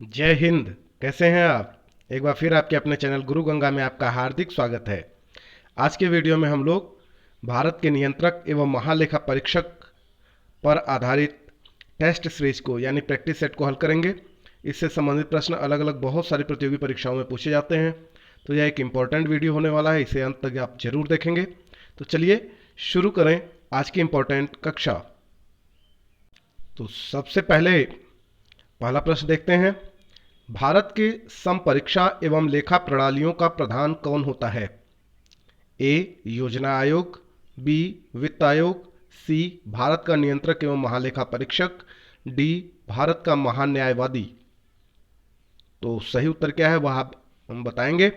जय हिंद। कैसे हैं आप? एक बार फिर आपके अपने चैनल गुरु गंगा में आपका हार्दिक स्वागत है। आज के वीडियो में हम लोग भारत के नियंत्रक एवं महालेखा परीक्षक पर आधारित टेस्ट सीरीज को यानी प्रैक्टिस सेट को हल करेंगे। इससे संबंधित प्रश्न अलग अलग बहुत सारी प्रतियोगी परीक्षाओं में पूछे जाते हैं, तो यह एक इम्पॉर्टेंट वीडियो होने वाला है। इसे अंत तक आप जरूर देखेंगे। तो चलिए शुरू करें आज की इम्पोर्टेंट कक्षा। तो सबसे पहला प्रश्न देखते हैं। भारत के समपरीक्षा एवं लेखा प्रणालियों का प्रधान कौन होता है? ए योजना आयोग, बी वित्त आयोग, सी भारत का नियंत्रक एवं महालेखा परीक्षक, डी भारत का महान्यायवादी। तो सही उत्तर क्या है वह हम बताएंगे।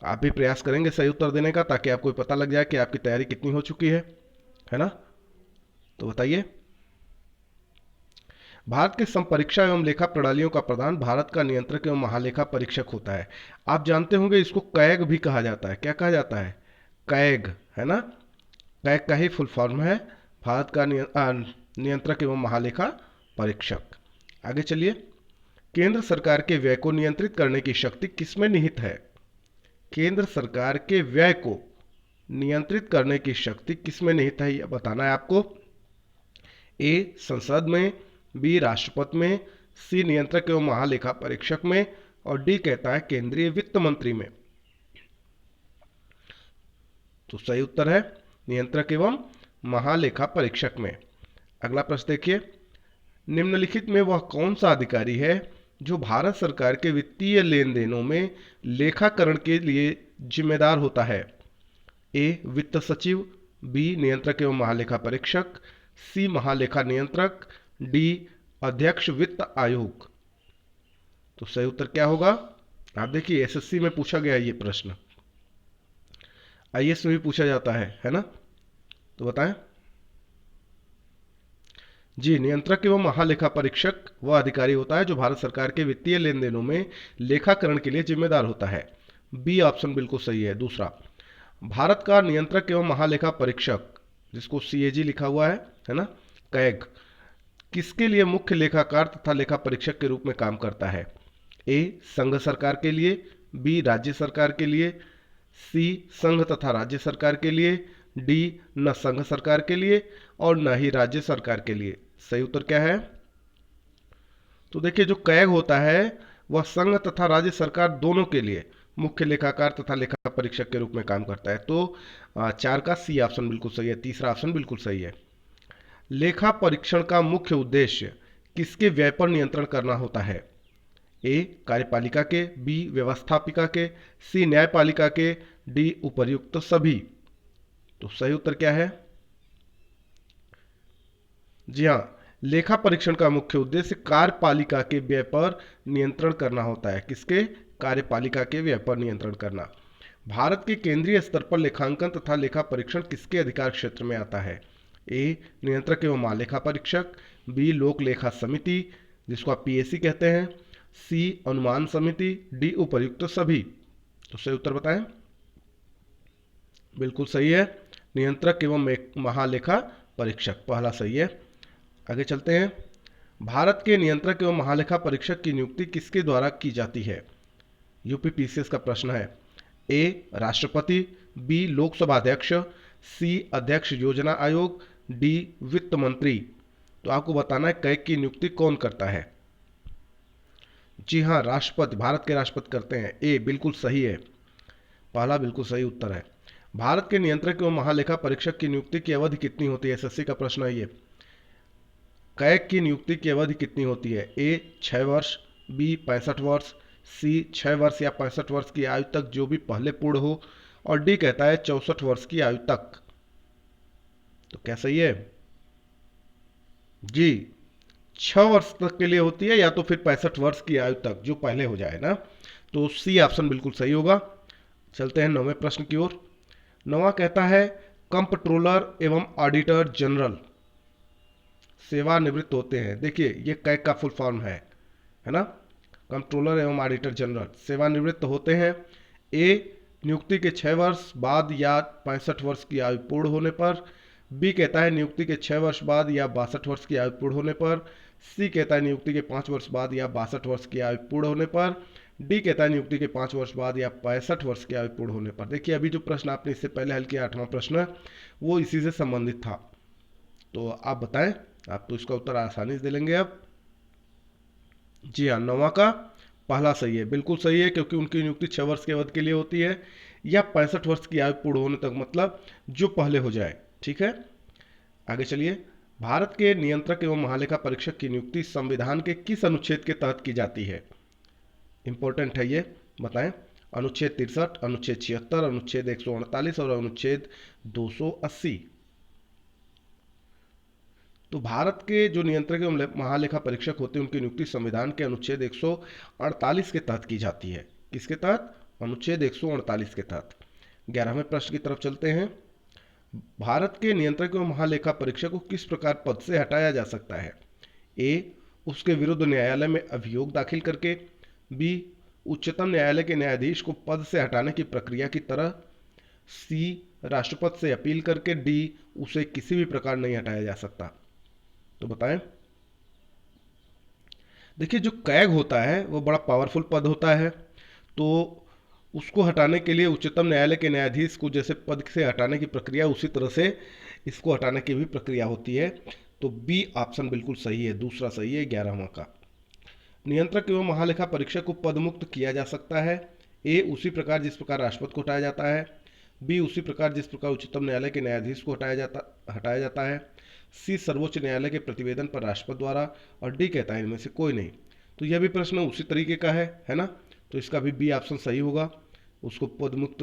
आप भी प्रयास करेंगे सही उत्तर देने का, ताकि आपको पता लग जाए कि आपकी तैयारी कितनी हो चुकी है ना? तो बताइए। भारत के संपरीक्षा एवं लेखा प्रणालियों का प्रधान भारत का नियंत्रक एवं महालेखा परीक्षक होता है। आप जानते होंगे इसको कैग भी कहा जाता है। क्या कहा जाता है? कैग, है ना? कैग का ही फुल फॉर्म है भारत का नियंत्रक एवं महालेखा परीक्षक। आगे चलिए। केंद्र सरकार के व्यय को नियंत्रित करने की शक्ति किसमें निहित है? केंद्र सरकार के व्यय को नियंत्रित करने की शक्ति किसमें निहित है, यह बताना है आपको। ए संसद में, बी राष्ट्रपति में, सी नियंत्रक एवं महालेखा परीक्षक में, और डी कहता है केंद्रीय वित्त मंत्री में। तो सही उत्तर है नियंत्रक एवं महालेखा परीक्षक में। अगला प्रश्न देखिए। निम्नलिखित में वह कौन सा अधिकारी है जो भारत सरकार के वित्तीय लेन देनों में लेखाकरण के लिए जिम्मेदार होता है? ए वित्त सचिव, बी नियंत्रक एवं महालेखा परीक्षक, सी महालेखा नियंत्रक, डी अध्यक्ष वित्त आयोग। तो सही उत्तर क्या होगा? आप देखिए एसएससी में पूछा गया ये प्रश्न, आईएएस में भी पूछा जाता है ना? तो बताएं। जी, नियंत्रक एवं महालेखा परीक्षक वह अधिकारी होता है जो भारत सरकार के वित्तीय लेन देनों में लेखाकरण के लिए जिम्मेदार होता है। बी ऑप्शन बिल्कुल सही है। दूसरा, भारत का नियंत्रक एवं महालेखा परीक्षक, जिसको सीएजी लिखा हुआ है ना, कैग, किसके लिए मुख्य लेखाकार तथा लेखा परीक्षक के रूप में काम करता है? ए संघ सरकार के लिए, बी राज्य सरकार के लिए, सी संघ तथा राज्य सरकार के लिए, डी न संघ सरकार के लिए और न ही राज्य सरकार के लिए। सही उत्तर क्या है? तो देखिए जो कैग होता है वह संघ तथा राज्य सरकार दोनों के लिए मुख्य लेखाकार तथा लेखा परीक्षक के रूप में काम करता है। तो 4 का सी ऑप्शन बिल्कुल सही है। तीसरा ऑप्शन बिल्कुल सही है। लेखा परीक्षण का मुख्य उद्देश्य किसके व्यय पर नियंत्रण करना होता है? ए कार्यपालिका के, बी व्यवस्थापिका के, सी न्यायपालिका के, डी उपर्युक्त सभी। तो सही उत्तर क्या है? जी हाँ, लेखा परीक्षण का मुख्य उद्देश्य कार्यपालिका के व्यय पर नियंत्रण करना होता है। किसके? कार्यपालिका के व्यय पर नियंत्रण करना। भारत के केंद्रीय स्तर पर लेखांकन तथा लेखा परीक्षण किसके अधिकार क्षेत्र में आता है? ए नियंत्रक एवं महालेखा परीक्षक, बी लोक लेखा समिति जिसको आप पीएसी कहते हैं, सी अनुमान समिति, डी उपर्युक्त सभी। तो सही उत्तर बताएं। बिल्कुल सही है, नियंत्रक एवं महालेखा परीक्षक, पहला सही है। आगे चलते हैं। भारत के नियंत्रक एवं महालेखा परीक्षक की नियुक्ति किसके द्वारा की जाती है? यूपीपीसीएस का प्रश्न है। ए राष्ट्रपति, बी लोकसभा अध्यक्ष, सी अध्यक्ष योजना आयोग, डी वित्त मंत्री। तो आपको बताना है कैग की नियुक्ति कौन करता है। जी हाँ, राष्ट्रपति, भारत के राष्ट्रपति करते हैं। ए बिल्कुल सही है, पहला बिल्कुल सही उत्तर है। भारत के नियंत्रक एवं महालेखा परीक्षक की नियुक्ति की अवधि कितनी होती है? एसएससी का प्रश्न है ये। कैग की नियुक्ति की अवधि कितनी होती है? ए 6 वर्ष, बी 65 वर्ष, सी 6 वर्ष या 65 वर्ष की आयु तक जो भी पहले पूर्ण हो, और डी कहता है 64 वर्ष की आयु तक। तो क्या सही है? जी, 6 वर्ष तक के लिए होती है या तो फिर 65 वर्ष की आयु तक जो पहले हो जाए ना। तो सी ऑप्शन बिल्कुल सही होगा। चलते हैं 9वें प्रश्न की ओर। 9वां कहता है कंप्ट्रोलर एवं ऑडिटर जनरल सेवानिवृत्त होते हैं। देखिए ये कैग का फुल फॉर्म है ना। कंप्ट्रोलर एवं ऑडिटर जनरल सेवानिवृत्त होते हैं। ए नियुक्ति के 6 वर्ष बाद या 65 वर्ष की आयु पूर्ण होने पर, बी कहता है नियुक्ति के 6 वर्ष बाद या 62 वर्ष की आयु पूर्ण होने पर, सी कहता है नियुक्ति के 5 वर्ष बाद या 62 वर्ष की आयु पूर्ण होने पर। डी कहता है नियुक्ति के 5 वर्ष बाद या 65 वर्ष की आयु पूर्ण होने पर। देखिए अभी जो प्रश्न आपने इससे पहले हल किया 8वां प्रश्न, वो इसी से संबंधित था। तो आप बताएं, आप तो इसका उत्तर आसानी से दे लेंगे अब। जी हाँ, 9वां का पहला सही है, बिल्कुल सही है, क्योंकि उनकी नियुक्ति 6 वर्ष के अवधि के लिए होती है या 65 वर्ष की आयु पूर्ण होने तक, मतलब जो पहले हो जाए। ठीक है, आगे चलिए। भारत के नियंत्रक एवं महालेखा परीक्षक की नियुक्ति संविधान के किस अनुच्छेद के तहत की जाती है? इंपॉर्टेंट है ये, बताएं। अनुच्छेद 63, अनुच्छेद 76, अनुच्छेद 148 और अनुच्छेद 280। तो भारत के जो नियंत्रक एवं महालेखा परीक्षक होते हैं उनकी नियुक्ति संविधान के अनुच्छेद 148 के तहत की जाती है। किसके तहत? अनुच्छेद 148 के तहत। 11वें प्रश्न की तरफ चलते हैं। भारत के नियंत्रक एवं महालेखा परीक्षक को किस प्रकार पद से हटाया जा सकता है? ए, उसके विरुद्ध न्यायालय में अभियोग दाखिल करके। बी, उच्चतम न्यायालय के न्यायाधीश को पद से हटाने की प्रक्रिया की तरह। सी, राष्ट्रपति से अपील करके। डी, उसे किसी भी प्रकार नहीं हटाया जा सकता। तो बताएं। देखिए जो कैग होता है वो बड़ा पावरफुल पद होता है, तो उसको हटाने के लिए उच्चतम न्यायालय के न्यायाधीश को जैसे पद से हटाने की प्रक्रिया, उसी तरह से इसको हटाने की भी प्रक्रिया होती है। तो बी ऑप्शन बिल्कुल सही है, दूसरा सही है 11वां का। नियंत्रक एवं महालेखा परीक्षक को पदमुक्त किया जा सकता है। ए, उसी प्रकार जिस प्रकार राष्ट्रपति को हटाया जाता है। बी, उसी प्रकार जिस प्रकार उच्चतम न्यायालय के न्यायाधीश को हटाया जाता है। सी, सर्वोच्च न्यायालय के प्रतिवेदन पर राष्ट्रपति द्वारा। और डी कहता है इनमें से कोई नहीं। तो यह भी प्रश्न उसी तरीके का है ना। तो इसका भी बी ऑप्शन सही होगा, उसको पदमुक्त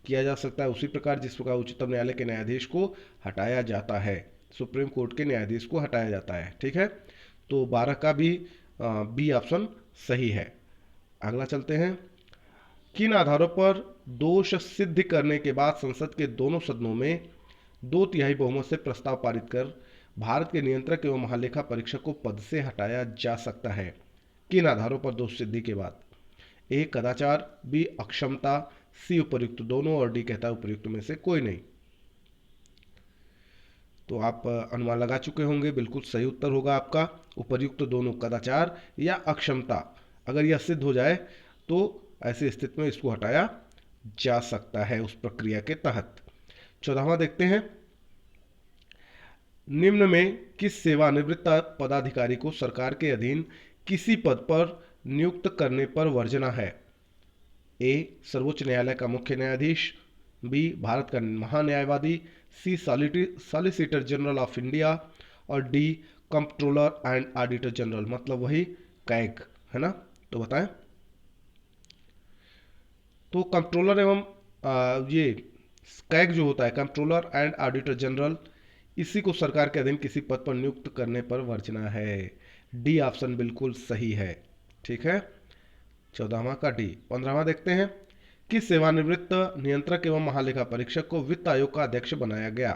किया जा सकता है उसी प्रकार जिस प्रकार उच्चतम न्यायालय के न्यायाधीश को हटाया जाता है, सुप्रीम कोर्ट के न्यायाधीश को हटाया जाता है। ठीक है, तो 12 का भी बी ऑप्शन सही है। अगला चलते हैं। किन आधारों पर दोष सिद्ध करने के बाद संसद के दोनों सदनों में 2/3 बहुमत से प्रस्ताव पारित कर भारत के नियंत्रक एवं महालेखा परीक्षक को पद से हटाया जा सकता है? किन आधारों पर दोष सिद्धि के बाद? ए, कदाचार। बी, अक्षमता। सी, उपर्युक्त दोनों। और डी कहता है उपर्युक्त में से कोई नहीं। तो आप अनुमान लगा चुके होंगे, बिल्कुल सही उत्तर होगा आपका उपर्युक्त दोनों, कदाचार या अक्षमता। अगर यह सिद्ध हो जाए तो ऐसी स्थिति में इसको हटाया जा सकता है उस प्रक्रिया के तहत। 14वां देखते हैं। निम्न में किस सेवानिवृत्त पदाधिकारी को सरकार के अधीन किसी पद पर नियुक्त करने पर वर्जना है? ए, सर्वोच्च न्यायालय का मुख्य न्यायाधीश। बी, भारत का महान्यायवादी। सी, सॉलिसिटर जनरल ऑफ इंडिया। और D, comptroller and auditor general, मतलब वही कैग, है ना। तो बताएं। तो कंप्ट्रोलर एवं ये कैग जो होता है, कंप्ट्रोलर एंड ऑडिटर जनरल, इसी को सरकार के अधीन किसी पद पर नियुक्त करने पर वर्जना है। डी ऑप्शन बिल्कुल सही है। ठीक है, 14वां का डी। 15वां देखते हैं। किस सेवानिवृत्त नियंत्रक एवं महालेखा परीक्षक को वित्त आयोग का अध्यक्ष बनाया गया?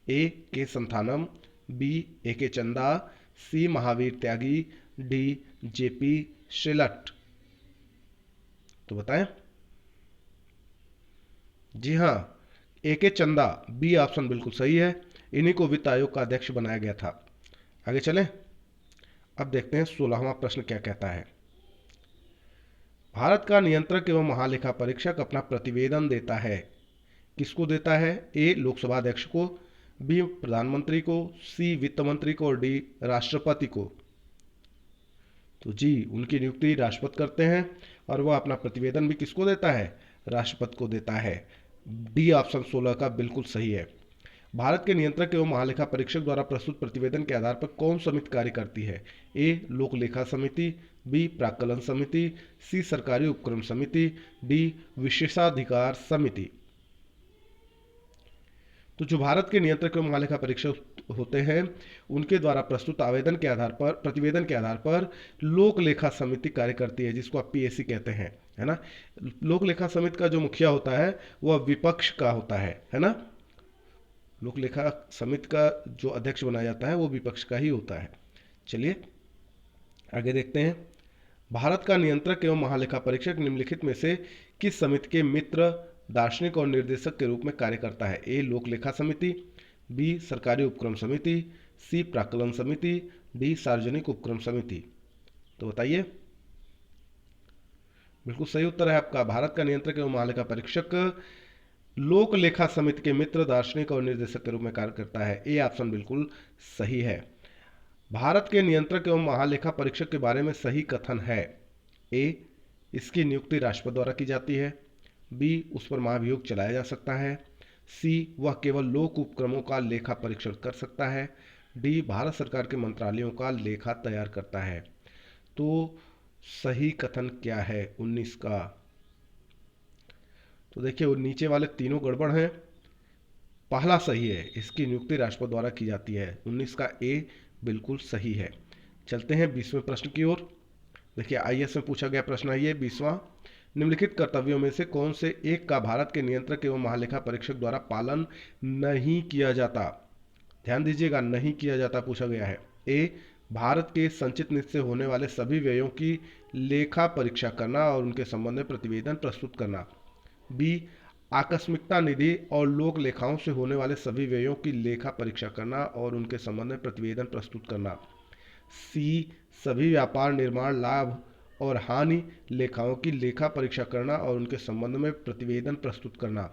ए, के Santhanam. B, A K Chanda. C, Mahavir Tyagi. D, JP Shelat. तो बताएं। जी हाँ, ए के चंदा, बी ऑप्शन बिल्कुल सही है। इन्हीं को वित्त आयोग का अध्यक्ष बनाया गया था। आगे चलें। अब देखते हैं 16वां प्रश्न क्या कहता है। भारत का नियंत्रक एवं महालेखा परीक्षक अपना प्रतिवेदन देता है। किसको देता है? ए, लोकसभा अध्यक्ष को। बी, प्रधानमंत्री को। सी, वित्त मंत्री को। और डी, राष्ट्रपति को। तो जी, उनकी नियुक्ति राष्ट्रपति करते हैं और वह अपना प्रतिवेदन भी किसको देता है? राष्ट्रपति को देता है। डी ऑप्शन 16 का बिल्कुल सही है। भारत के नियंत्रक एवं महालेखा परीक्षक द्वारा प्रस्तुत प्रतिवेदन के आधार पर कौन समिति कार्य करती है? ए, लोक लेखा समिति। बी, प्राक्कलन समिति। सी, सरकारी उपक्रम समिति। डी, विशेषाधिकार समिति। तो जो भारत के नियंत्रक एवं महालेखा परीक्षक होते हैं उनके द्वारा प्रस्तुत आवेदन के आधार पर, प्रतिवेदन के आधार पर लोक लेखा समिति कार्य करती है, जिसको आप पीएसी कहते हैं, है ना। लोक लेखा समिति का जो मुखिया होता है वह विपक्ष का होता है ना। लोक लेखा समिति का जो अध्यक्ष बनाया जाता है वो विपक्ष का ही होता है। चलिए आगे देखते हैं। भारत का नियंत्रक एवं महालेखा परीक्षक निम्नलिखित में से किस समिति के मित्र, दार्शनिक और निर्देशक के रूप में कार्य करता है? ए, लोक लेखा समिति। बी, सरकारी उपक्रम समिति। सी, प्राक्कलन समिति। डी सार्वजनिक उपक्रम समिति। तो बताइए। बिल्कुल सही उत्तर है आपका। भारत का नियंत्रक एवं महालेखा परीक्षक लोक लेखा समिति के मित्र, दार्शनिक और निर्देशक के रूप में कार्य करता है। ए ऑप्शन बिल्कुल सही है। भारत के नियंत्रक एवं महालेखा परीक्षक के बारे में सही कथन है। ए, इसकी नियुक्ति राष्ट्रपति द्वारा की जाती है। बी, उस पर महाभियोग चलाया जा सकता है। सी, वह केवल लोक उपक्रमों का लेखा परीक्षण कर सकता है। डी, भारत सरकार के मंत्रालयों का लेखा तैयार करता है। तो सही कथन क्या है 19 का? तो देखिए वो नीचे वाले तीनों गड़बड़ हैं। पहला सही है, इसकी नियुक्ति राष्ट्रपति द्वारा की जाती है। 19 का ए बिल्कुल सही है। चलते हैं 20वें प्रश्न की ओर। देखिए आईएएस में पूछा गया प्रश्न है ये 20वां। निम्नलिखित कर्तव्यों में से कौन से एक का भारत के नियंत्रक एवं महालेखा परीक्षक द्वारा पालन नहीं किया जाता? ध्यान दीजिएगा, नहीं किया जाता पूछा गया है। ए, भारत के संचित निधि से होने वाले सभी व्ययों की लेखा परीक्षा करना और उनके संबंध में प्रतिवेदन प्रस्तुत करना। बी, आकस्मिकता निधि और लोक लेखाओं से होने वाले सभी व्ययों की लेखा परीक्षा करना और उनके संबंध में प्रतिवेदन प्रस्तुत करना। सी, सभी व्यापार, निर्माण, लाभ और हानि लेखाओं की लेखा परीक्षा करना और उनके संबंध में प्रतिवेदन प्रस्तुत करना।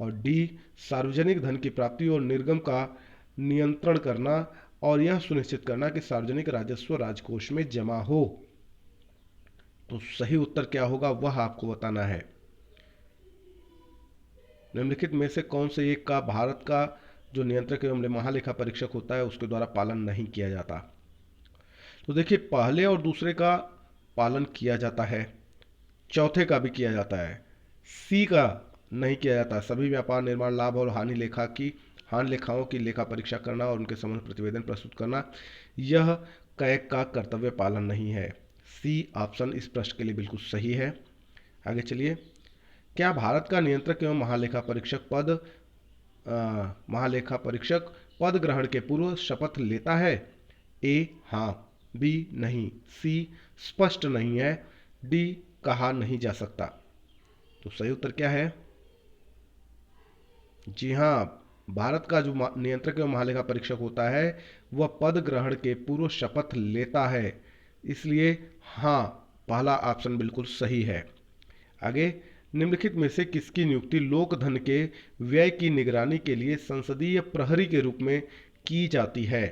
और डी, सार्वजनिक धन की प्राप्ति और निर्गम का नियंत्रण करना और यह सुनिश्चित करना कि सार्वजनिक राजस्व राजकोष में जमा हो। तो सही उत्तर क्या होगा वह आपको बताना है। निम्नलिखित में से कौन से एक का भारत का जो नियंत्रक एवं महालेखा परीक्षक होता है उसके द्वारा पालन नहीं किया जाता? तो देखिए पहले और दूसरे का पालन किया जाता है, चौथे का भी किया जाता है। सी का नहीं किया जाता। सभी व्यापार, निर्माण, लाभ और हानि लेखाओं की लेखा परीक्षा करना और उनके संबंध प्रतिवेदन प्रस्तुत करना, यह कैग का कर्तव्य पालन नहीं है। सी ऑप्शन इस प्रश्न के लिए बिल्कुल सही है। आगे चलिए। क्या भारत का नियंत्रक एवं महालेखा परीक्षक पद ग्रहण के पूर्व शपथ लेता है? ए, हाँ। बी, नहीं। सी, स्पष्ट नहीं है। डी, कहा नहीं जा सकता। तो सही उत्तर क्या है? जी हाँ, भारत का जो नियंत्रक एवं महालेखा परीक्षक होता है वह पद ग्रहण के पूर्व शपथ लेता है। इसलिए हाँ, पहला ऑप्शन बिल्कुल सही है। आगे, निम्नलिखित में से किसकी नियुक्ति लोक धन के व्यय की निगरानी के लिए संसदीय प्रहरी के रूप में की जाती है?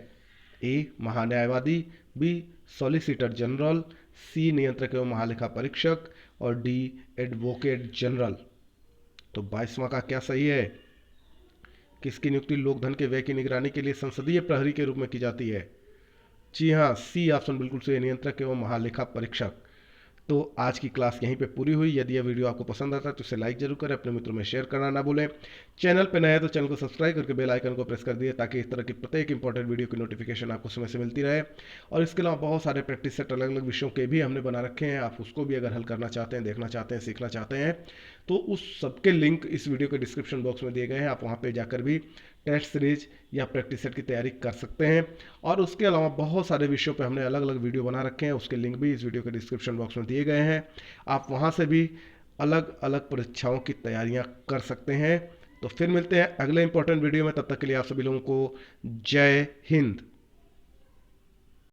ए, महान्यायवादी। B, solicitor general. सी, नियंत्रक एवं महालेखा परीक्षक। और डी, एडवोकेट जनरल। तो 22वां का क्या सही है? किसकी नियुक्ति लोक धन के व्यय की निगरानी के लिए संसदीय प्रहरी के रूप में की जाती है? जी हाँ, सी ऑप्शन बिल्कुल सही, नियंत्रक एवं महालेखा परीक्षक। तो आज की क्लास यहीं पे पूरी हुई। यदि यह वीडियो आपको पसंद आता है तो इसे लाइक जरूर करें, अपने मित्रों में शेयर करना ना भूलें। चैनल पे नए हैं तो चैनल को सब्सक्राइब करके बेल आइकन को प्रेस कर दिए ताकि इस तरह की प्रत्येक इंपॉर्टेंट वीडियो की नोटिफिकेशन आपको समय से मिलती रहे। और इसके अलावा बहुत सारे प्रैक्टिस सेट अलग अलग विषयों के भी हमने बना रखे हैं। आप उसको भी अगर हल करना चाहते हैं, देखना चाहते हैं, सीखना चाहते हैं तो उस सबके लिंक इस वीडियो के डिस्क्रिप्शन बॉक्स में दिए गए हैं। आप वहाँ पर जाकर भी टेस्ट सीरीज या प्रैक्टिस सेट की तैयारी कर सकते हैं। और उसके अलावा बहुत सारे विषयों पे हमने अलग अलग वीडियो बना रखे हैं, उसके लिंक भी इस वीडियो के डिस्क्रिप्शन बॉक्स में दिए गए हैं। आप वहां से भी अलग अलग परीक्षाओं की तैयारियां कर सकते हैं। तो फिर मिलते हैं अगले इंपॉर्टेंट वीडियो में। तब तक के लिए आप सभी लोगों को जय हिंद।